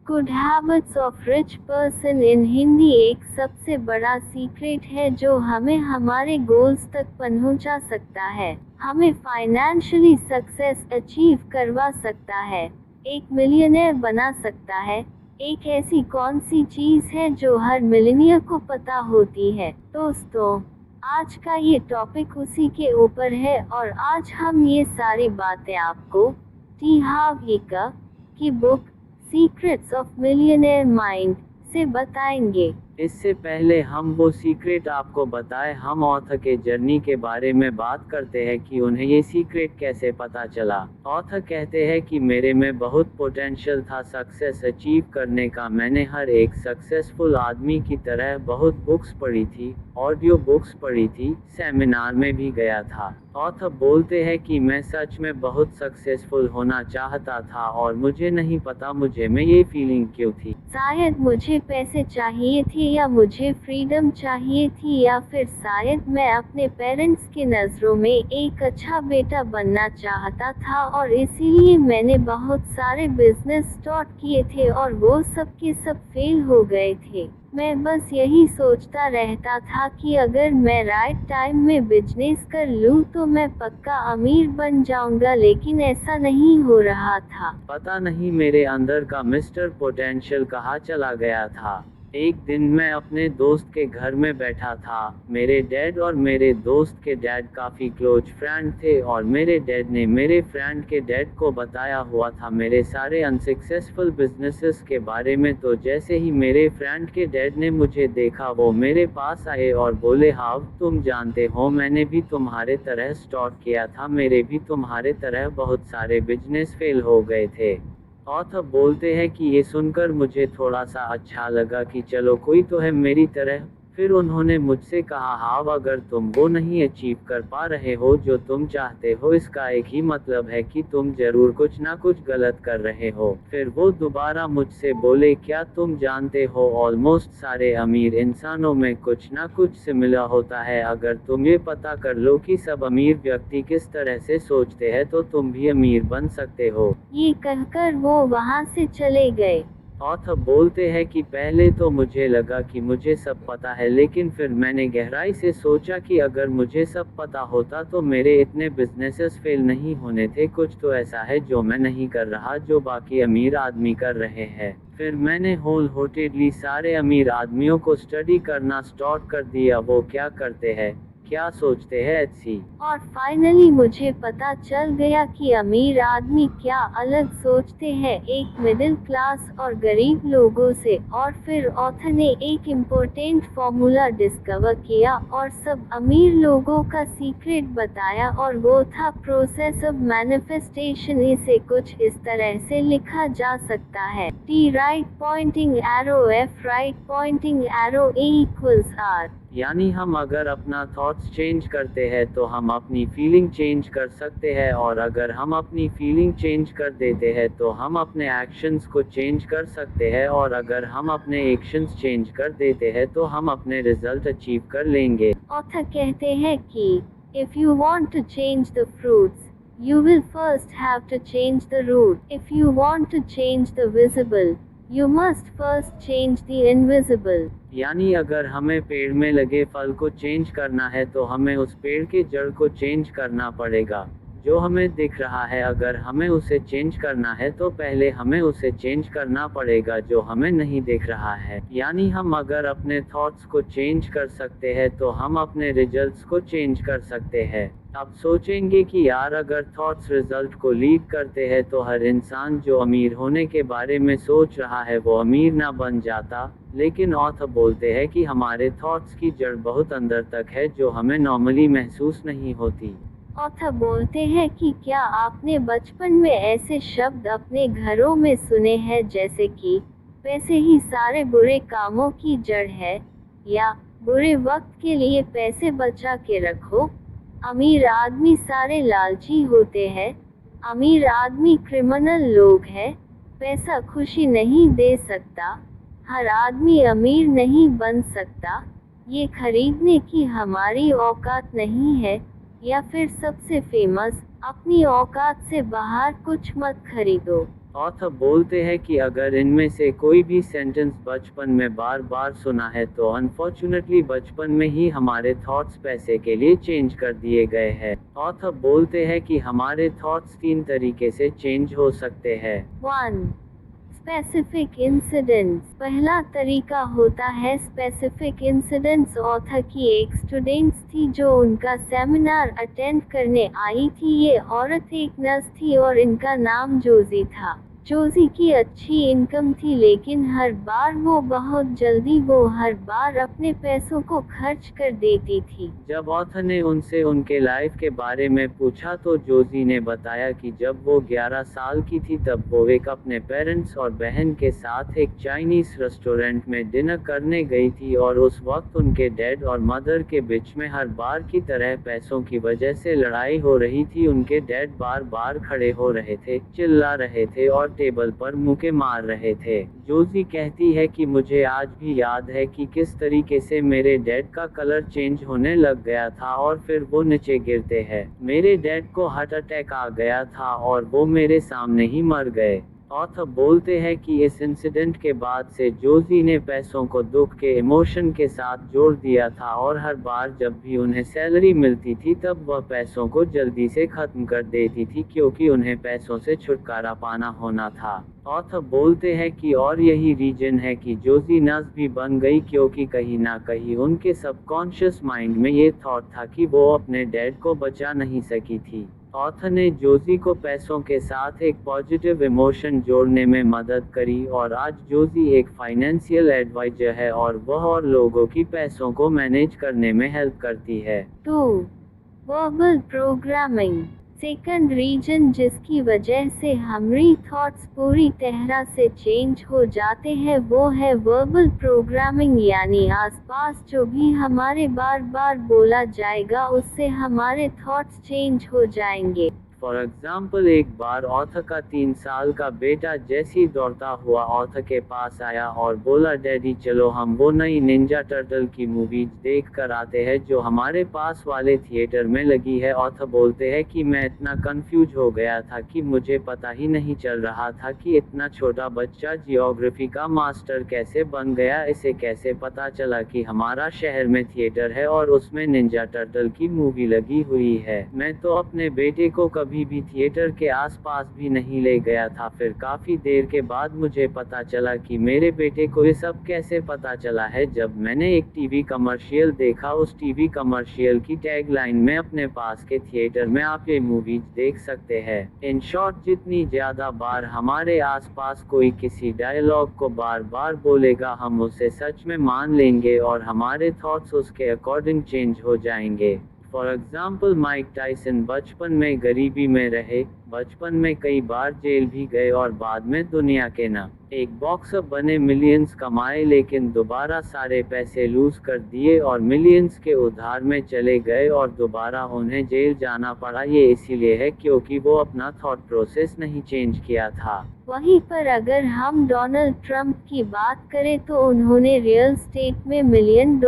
Good habits of rich person in Hindi एक सबसे बड़ा सीक्रेट है जो हमें हमारे गोल्स तक पहुंचा सकता है, हमें फाइनेंशियली सक्सेस अचीव करवा सकता है, एक मिलियनेयर बना सकता है। एक ऐसी कौन सी चीज़ है जो हर मिलियनेयर को पता होती है? दोस्तों, आज का ये टॉपिक उसी के ऊपर है और आज हम ये सारी बातें आपको टी हार्व एकर की book secrets of millionaire mind से बताएंगे। इससे पहले हम वो सीक्रेट आपको बताएं, हम ऑथर के जर्नी के बारे में बात करते हैं कि उन्हें ये सीक्रेट कैसे पता चला। ऑथर कहते हैं कि मेरे में बहुत पोटेंशियल था सक्सेस अचीव करने का। मैंने हर एक सक्सेसफुल आदमी की तरह बहुत बुक्स पढ़ी थी, ऑडियो बुक्स पढ़ी थी, सेमिनार में भी गया था। ऑथर बोलते हैं कि मैं सच में बहुत सक्सेसफुल होना चाहता था और मुझे नहीं पता मुझे में ये फीलिंग क्यों थी। शायद मुझे पैसे चाहिए थे या मुझे फ्रीडम चाहिए थी या फिर शायद मैं अपने पेरेंट्स की नज़रों में एक अच्छा बेटा बनना चाहता था और इसीलिए मैंने बहुत सारे बिजनेस स्टार्ट किए थे और वो सब के सब फेल हो गए थे। मैं बस यही सोचता रहता था कि अगर मैं राइट टाइम में बिजनेस कर लूँ तो मैं पक्का अमीर बन जाऊंगा, लेकिन ऐसा नहीं हो रहा था। पता नहीं मेरे अंदर का मिस्टर पोटेंशियल कहाँ चला गया था। एक दिन मैं अपने दोस्त के घर में बैठा था। मेरे डैड और मेरे दोस्त के डैड काफ़ी क्लोज फ्रेंड थे और मेरे डैड ने मेरे फ्रेंड के डैड को बताया हुआ था मेरे सारे अनसक्सेसफुल बिजनेसेस के बारे में। तो जैसे ही मेरे फ्रेंड के डैड ने मुझे देखा वो मेरे पास आए और बोले, हाव तुम जानते हो मैंने भी तुम्हारे तरह स्टार्ट किया था, मेरे भी तुम्हारे तरह बहुत सारे बिजनेस फेल हो गए थे। ऑथर बोलते हैं कि ये सुनकर मुझे थोड़ा सा अच्छा लगा कि चलो कोई तो है मेरी तरह। फिर उन्होंने मुझसे कहा, हाव अगर तुम वो नहीं अचीव कर पा रहे हो जो तुम चाहते हो, इसका एक ही मतलब है कि तुम जरूर कुछ ना कुछ गलत कर रहे हो। फिर वो दोबारा मुझसे बोले, क्या तुम जानते हो ऑलमोस्ट सारे अमीर इंसानों में कुछ ना कुछ सिमिलर होता है। अगर तुम ये पता कर लो कि सब अमीर व्यक्ति किस तरह से सोचते हैं तो तुम भी अमीर बन सकते हो। ये कहकर वो वहाँ से चले गए। ऑथर बोलते हैं कि पहले तो मुझे लगा कि मुझे सब पता है, लेकिन फिर मैंने गहराई से सोचा कि अगर मुझे सब पता होता तो मेरे इतने बिजनेसेस फेल नहीं होने थे। कुछ तो ऐसा है जो मैं नहीं कर रहा जो बाकी अमीर आदमी कर रहे हैं। फिर मैंने होल हार्टेडली सारे अमीर आदमियों को स्टडी करना स्टार्ट कर दिया, वो क्या करते हैं, क्या सोचते हैं एचसी। और फाइनली मुझे पता चल गया कि अमीर आदमी क्या अलग सोचते हैं एक मिडिल क्लास और गरीब लोगों से। और फिर ऑथर ने एक इम्पोर्टेंट फॉर्मूला डिस्कवर किया और सब अमीर लोगों का सीक्रेट बताया और वो था प्रोसेस ऑफ मैनिफेस्टेशन। इसे कुछ इस तरह से लिखा जा सकता है, T right pointing arrow F right pointing arrow A equals R. यानी हम अगर अपना थॉट्स चेंज करते हैं तो हम अपनी फीलिंग चेंज कर सकते हैं, और अगर हम अपनी फीलिंग चेंज कर देते हैं तो हम अपने एक्शंस को चेंज कर सकते हैं, और अगर हम अपने एक्शंस चेंज कर देते हैं तो हम अपने रिजल्ट अचीव कर लेंगे। ऑथर कहते हैं कि if you want to change the fruits you will first have to change the root. If you want to change the visible You must first change the invisible। यानी अगर हमें पेड़ में लगे फल को चेंज करना है तो हमें उस पेड़ के जड़ को चेंज करना पड़ेगा जो हमें दिख रहा है। अगर हमें उसे चेंज करना है तो पहले हमें उसे चेंज करना पड़ेगा जो हमें नहीं दिख रहा है। यानी हम अगर अपने थॉट्स को चेंज कर सकते हैं तो हम अपने रिजल्ट्स को चेंज कर सकते हैं। आप सोचेंगे कि यार अगर थॉट्स रिजल्ट को लीड करते हैं तो हर इंसान जो अमीर होने के बारे में सोच रहा है वो अमीर ना बन जाता, लेकिन ऑथर बोलते हैं कि हमारे थॉट्स की जड़ बहुत अंदर तक है जो हमें नॉर्मली महसूस नहीं होती। ऑथर बोलते हैं कि क्या आपने बचपन में ऐसे शब्द अपने घरों में सुने हैं जैसे कि पैसे ही सारे बुरे कामों की जड़ है, या बुरे वक्त के लिए पैसे बचा के रखो। अमीर आदमी सारे लालची होते हैं, अमीर आदमी क्रिमिनल लोग हैं, पैसा खुशी नहीं दे सकता, हर आदमी अमीर नहीं बन सकता, ये खरीदने की हमारी औकात नहीं है। या फिर सबसे फेमस, अपनी औकात से बाहर कुछ मत खरीदो। ऑथर बोलते हैं कि अगर इनमें से कोई भी सेंटेंस बचपन में बार बार सुना है तो अनफॉर्चुनेटली बचपन में ही हमारे थॉट्स पैसे के लिए चेंज कर दिए गए हैं। ऑथर बोलते हैं कि हमारे थॉट्स 3 तरीके से चेंज हो सकते हैं। 1. Specific incidents. पहला तरीका होता है स्पेसिफिक इंसिडेंट्स। ऑथर की एक स्टूडेंट्स थी जो उनका सेमिनार अटेंड करने आई थी। ये औरत एक नर्स थी और इनका नाम जोजी था। जोजी की अच्छी इनकम थी, लेकिन हर बार अपने पैसों को खर्च कर देती थी। जब ऑथर ने उनसे उनके लाइफ के बारे में पूछा तो जोजी ने बताया कि जब वो 11 साल की थी तब वो एक अपने पेरेंट्स और बहन के साथ एक चाइनीज रेस्टोरेंट में डिनर करने गई थी और उस वक्त उनके डैड और मदर के बीच में हर बार की तरह पैसों की वजह से लड़ाई हो रही थी। उनके डैड बार बार खड़े हो रहे थे, चिल्ला रहे थे और टेबल पर मुक्के मार रहे थे। जोजी कहती है कि मुझे आज भी याद है कि किस तरीके से मेरे डैड का कलर चेंज होने लग गया था और फिर वो नीचे गिरते हैं। मेरे डैड को हार्ट अटैक आ गया था और वो मेरे सामने ही मर गए। ऑथर बोलते हैं कि इस इंसिडेंट के बाद से जोजी ने पैसों को दुख के इमोशन के साथ जोड़ दिया था और हर बार जब भी उन्हें सैलरी मिलती थी तब वह पैसों को जल्दी से खत्म कर देती थी क्योंकि उन्हें पैसों से छुटकारा पाना होना था। ऑथर बोलते हैं कि और यही रीजन है कि जोजी नर्स भी बन गई क्योंकि कहीं ना कहीं उनके सबकॉन्शियस माइंड में ये थॉट था कि वो अपने डैड को बचा नहीं सकी थी। ऑथर ने जोजी को पैसों के साथ एक पॉजिटिव इमोशन जोड़ने में मदद करी और आज जोजी एक फाइनेंशियल एडवाइजर है और वह और लोगों की पैसों को मैनेज करने में हेल्प करती है। 2. Verbal programming. सेकंड रीजन जिसकी वजह से हमारी थॉट्स पूरी तरह से चेंज हो जाते हैं वो है वर्बल प्रोग्रामिंग, यानी आसपास जो भी हमारे बार बार बोला जाएगा उससे हमारे थॉट्स चेंज हो जाएंगे। फॉर एग्जाम्पल, एक बार ऑथर का 3 साल का बेटा जैसी दौड़ता हुआ ऑथर के पास आया और बोला, डैडी चलो हम वो नई निंजा टर्टल की मूवी देख कर आते हैं जो हमारे पास वाले थिएटर में लगी है। ऑथर बोलते हैं कि मैं इतना कंफ्यूज हो गया था कि मुझे पता ही नहीं चल रहा था कि इतना छोटा बच्चा जियोग्राफी का मास्टर कैसे बन गया। इसे कैसे पता चला कि हमारा शहर में थिएटर है और उसमें निंजा टर्टल की मूवी लगी हुई है। मैं तो अपने बेटे को कभी भी थिएटर के आसपास भी नहीं ले गया था। फिर काफी देर के बाद मुझे पता चला कि मेरे बेटे को ये सब कैसे पता चला है जब मैंने एक टीवी कमर्शियल देखा। उस टीवी कमर्शियल की टैगलाइन में अपने पास के थिएटर में आप ये मूवीज देख सकते हैं। इन शॉर्ट, जितनी ज्यादा बार हमारे आसपास कोई किसी डायलॉग को बार बार बोलेगा हम उसे सच में मान लेंगे और हमारे थॉट्स उसके अकॉर्डिंग चेंज हो जाएंगे। फॉर एग्जाम्पल, माइक टायसन बचपन में गरीबी में रहे, बचपन में कई बार जेल भी गए और बाद में दुनिया के एक बॉक्सर बने, मिलियंस कमाए लेकिन दोबारा सारे पैसे लूज कर दिए और मिलियंस के उधार में चले गए और दोबारा उन्हें जेल जाना पड़ा। ये इसीलिए है क्योंकि वो अपना थॉट प्रोसेस नहीं चेंज किया था। वहीं पर अगर हम डोनाल्ड ट्रंप की बात करें तो उन्होंने रियल स्टेट में $1 मिलियन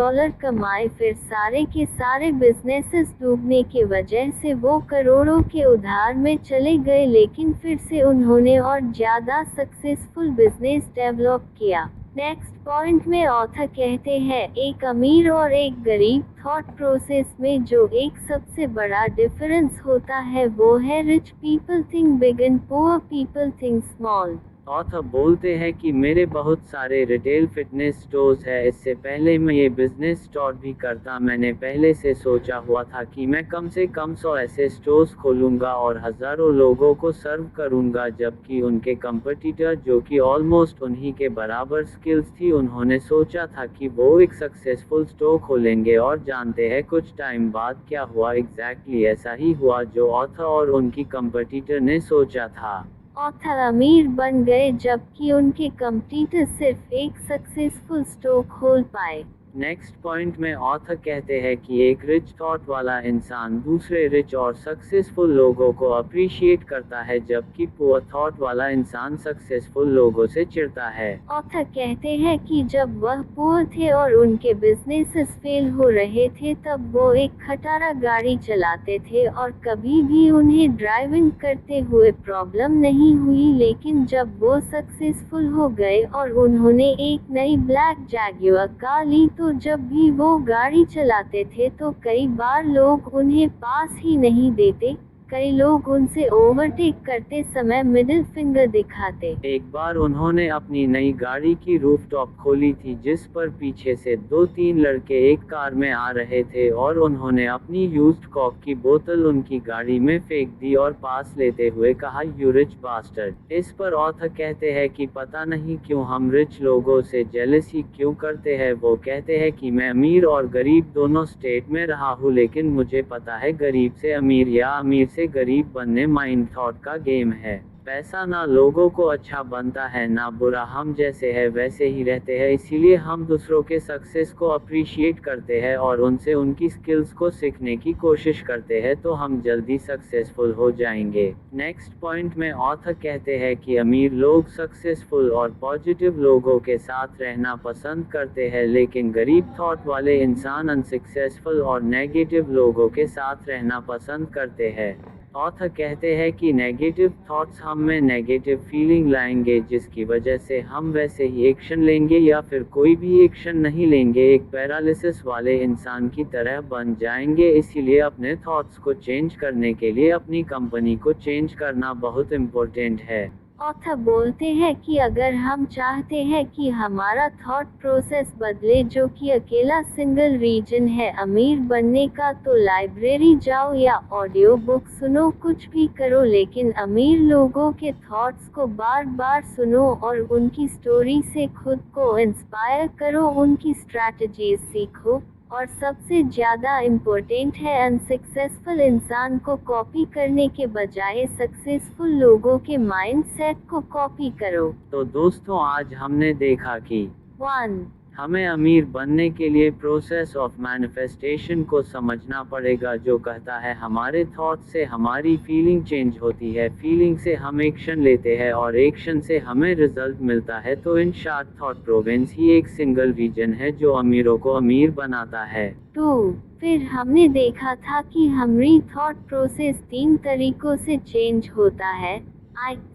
कमाए, फिर सारे के सारे बिजनेसेस डूबने की वजह से वो करोड़ों के उधार में चले गए, लेकिन फिर से उन्होंने और ज़्यादा सक्सेसफुल बिजनेस डेवलप किया। नेक्स्ट पॉइंट में ऑथर कहते हैं, एक अमीर और एक गरीब थॉट प्रोसेस में जो एक सबसे बड़ा डिफरेंस होता है वो है rich people think big and poor people think small. Author बोलते हैं कि मेरे बहुत सारे रिटेल फिटनेस स्टोर्स है। इससे पहले मैं ये बिजनेस स्टार्ट भी करता, मैंने पहले से सोचा हुआ था कि मैं कम से कम 100 ऐसे स्टोर्स खोलूंगा और हजारों लोगों को सर्व करूंगा, जबकि उनके कंपटीटर जो कि ऑलमोस्ट उन्हीं के बराबर स्किल्स थी, उन्होंने सोचा था कि वो एक सक्सेसफुल स्टोर खोलेंगे। और जानते हैं कुछ टाइम बाद क्या हुआ? एग्जैक्टली ऐसा ही हुआ जो ऑथर और उनकी कंपटीटर ने सोचा था। ऑथर अमीर बन गए जबकि उनके कंपटीटर सिर्फ एक सक्सेसफुल स्टोर खोल पाए। नेक्स्ट पॉइंट में ऑथर कहते हैं कि एक रिच थॉट वाला इंसान दूसरे रिच और सक्सेसफुल लोगों को अप्रिशिएट करता है, जबकि पुअर थॉट वाला इंसान सक्सेसफुल लोगों से चिढ़ता है। ऑथर कहते हैं कि जब वह पुअर थे और उनके बिजनेसेस फेल हो रहे थे तब वो एक खटारा गाड़ी चलाते थे और कभी भी उन्हें ड्राइविंग करते हुए प्रॉब्लम नहीं हुई, लेकिन जब वो सक्सेसफुल हो गए और उन्होंने एक नई ब्लैक जैगुआर कार ली तो जब भी वो गाड़ी चलाते थे तो कई बार लोग उन्हें पास ही नहीं देते, कई लोग उनसे ओवरटेक करते समय मिडिल फिंगर दिखाते। एक बार उन्होंने अपनी नई गाड़ी की रूफटॉप खोली थी जिस पर पीछे से 2-3 लड़के एक कार में आ रहे थे और उन्होंने अपनी यूज्ड कॉक की बोतल उनकी गाड़ी में फेंक दी और पास लेते हुए कहा, यू रिच बास्टर्ड। इस पर ऑथर कहते हैं कि पता नहीं क्यों हम रिच लोगों से जेलसी क्यों करते हैं। वो कहते हैं कि मैं अमीर और गरीब दोनों स्टेट में रहा हूँ, लेकिन मुझे पता है गरीब से अमीर या अमीर से गरीब बनने माइंड थॉट का गेम है। पैसा ना लोगों को अच्छा बनता है ना बुरा, हम जैसे है वैसे ही रहते हैं, इसीलिए हम दूसरों के सक्सेस को अप्रिशिएट करते हैं और उनसे उनकी स्किल्स को सीखने की कोशिश करते हैं, तो हम जल्दी सक्सेसफुल हो जाएंगे। नेक्स्ट पॉइंट में ऑथर कहते हैं कि अमीर लोग सक्सेसफुल और पॉजिटिव लोगों के साथ रहना पसंद करते हैं, लेकिन गरीब थॉट वाले इंसान अनसक्सेसफुल और नेगेटिव लोगों के साथ रहना पसंद करते हैं। ऑथर कहते हैं कि नेगेटिव थॉट्स हम में नेगेटिव फीलिंग लाएंगे, जिसकी वजह से हम वैसे ही एक्शन लेंगे या फिर कोई भी एक्शन नहीं लेंगे, एक पैरालिसिस वाले इंसान की तरह बन जाएंगे। इसीलिए अपने थॉट्स को चेंज करने के लिए अपनी कंपनी को चेंज करना बहुत इम्पोर्टेंट है। ऑथर बोलते हैं कि अगर हम चाहते हैं कि हमारा थॉट प्रोसेस बदले, जो कि अकेला सिंगल रीजन है अमीर बनने का, तो लाइब्रेरी जाओ या ऑडियो बुक सुनो, कुछ भी करो, लेकिन अमीर लोगों के थॉट्स को बार बार सुनो और उनकी स्टोरी से खुद को इंस्पायर करो, उनकी स्ट्रैटेजीज सीखो। और सबसे ज़्यादा इम्पोर्टेंट है, अनसक्सेसफुल इंसान को कॉपी करने के बजाय सक्सेसफुल लोगों के माइंडसेट को कॉपी करो। तो दोस्तों, आज हमने देखा कि 1. हमें अमीर बनने के लिए प्रोसेस ऑफ मैनिफेस्टेशन को समझना पड़ेगा, जो कहता है हमारे थॉट से हमारी फीलिंग चेंज होती है, फीलिंग से हम एक्शन लेते हैं और एक्शन से हमें रिजल्ट मिलता है। तो इन शॉर्ट, थॉट प्रोवेंस ही एक सिंगल रीजन है जो अमीरों को अमीर बनाता है। 2. फिर हमने देखा था कि हमारी थॉट प्रोसेस 3 तरीकों से चेंज होता है।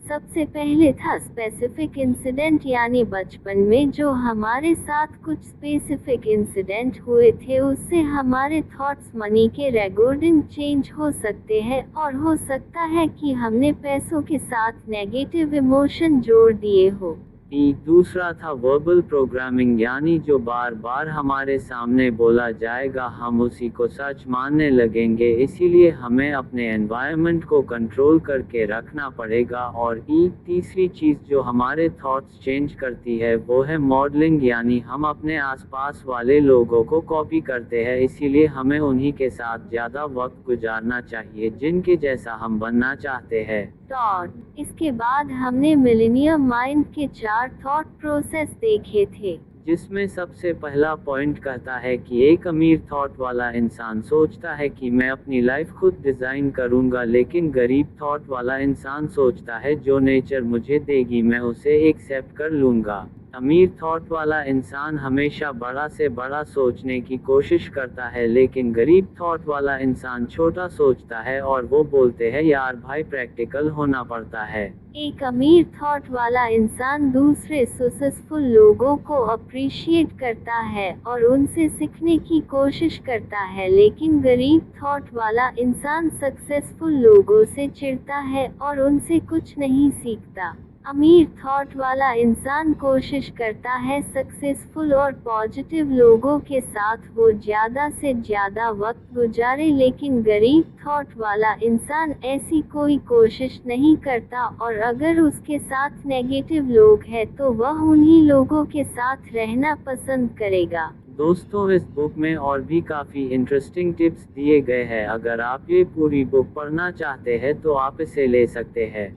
सबसे पहले था स्पेसिफिक इंसिडेंट, यानी बचपन में जो हमारे साथ कुछ स्पेसिफिक इंसिडेंट हुए थे, उससे हमारे थॉट्स मनी के रिगार्डिंग चेंज हो सकते हैं और हो सकता है कि हमने पैसों के साथ नेगेटिव इमोशन जोड़ दिए हो। दूसरा था वर्बल प्रोग्रामिंग, यानी जो बार बार हमारे सामने बोला जाएगा हम उसी को सच मानने लगेंगे, इसीलिए हमें अपने एनवायरनमेंट को कंट्रोल करके रखना पड़ेगा। और तीसरी चीज़ जो हमारे थॉट्स चेंज करती है वो है मॉडलिंग, यानी हम अपने आसपास वाले लोगों को कॉपी करते हैं, इसीलिए हमें उन्हीं के साथ ज़्यादा वक्त गुजारना चाहिए जिनके जैसा हम बनना चाहते हैं। इसके बाद हमने मिलेनियम माइंड के 4 थॉट प्रोसेस देखे थे, जिसमें सबसे पहला पॉइंट कहता है कि एक अमीर थॉट वाला इंसान सोचता है कि मैं अपनी लाइफ खुद डिज़ाइन करूंगा, लेकिन गरीब थॉट वाला इंसान सोचता है जो नेचर मुझे देगी मैं उसे एक्सेप्ट कर लूँगा। अमीर थॉट वाला इंसान हमेशा बड़ा से बड़ा सोचने की कोशिश करता है, लेकिन गरीब थॉट वाला इंसान छोटा सोचता है और वो बोलते हैं यार भाई प्रैक्टिकल होना पड़ता है। एक अमीर थॉट वाला इंसान दूसरे सक्सेसफुल लोगों को अप्रिशिएट करता है और उनसे सीखने की कोशिश करता है, लेकिन गरीब थॉट वाला इंसान सक्सेसफुल लोगों से चिढ़ता है और उनसे कुछ नहीं सीखता। अमीर थॉट वाला इंसान कोशिश करता है सक्सेसफुल और पॉजिटिव लोगों के साथ वो ज़्यादा से ज़्यादा वक्त गुजारे, लेकिन गरीब थॉट वाला इंसान ऐसी कोई कोशिश नहीं करता और अगर उसके साथ नेगेटिव लोग हैं तो वह उन्हीं लोगों के साथ रहना पसंद करेगा। दोस्तों, इस बुक में और भी काफ़ी इंटरेस्टिंग टिप्स दिए गए हैं। अगर आप ये पूरी बुक पढ़ना चाहते हैं तो आप इसे ले सकते हैं।